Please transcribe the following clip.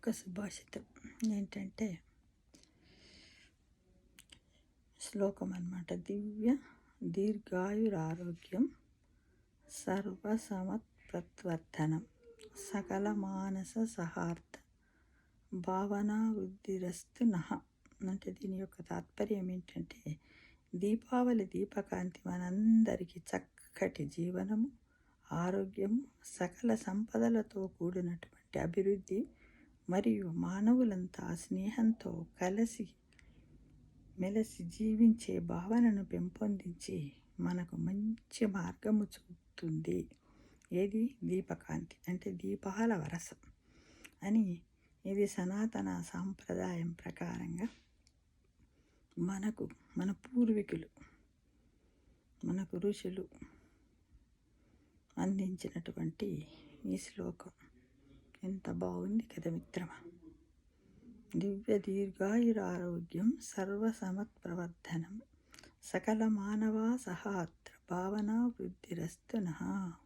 ఒక్క సుభాషితం ఏంటంటే శ్లోకం అన్నమాట. దివ్య దీర్ఘాయురారోగ్యం సర్వసమత్ప్రవర్ధనం సకల మానస సహార్థ భావనా వృద్ధిరస్తు నః. అంటే దీని యొక్క తాత్పర్యం ఏంటంటే, దీపావళి దీపకాంతి మనందరికీ చక్కటి జీవనము, ఆరోగ్యము, సకల సంపదలతో కూడినటువంటి అభివృద్ధి మరియు మానవులంతా స్నేహంతో కలిసి మెలిసి జీవించే భావనను పెంపొందించి మనకు మంచి మార్గము చూపుతుంది. ఏది? దీపకాంతి అంటే దీపాల వరస అని. ఇది సనాతన సాంప్రదాయం ప్రకారంగా మన పూర్వీకులు, మనకు ఋషులు అందించినటువంటి ఈ శ్లోకం. ఎంత బాగుంది కదా మిత్రమా. దివ్య దీర్ఘాయురారోగ్యం సర్వసమత్ప్రవర్ధనం సకల మానవా సహాత్ర భావనా వృద్ధిరస్తు నః.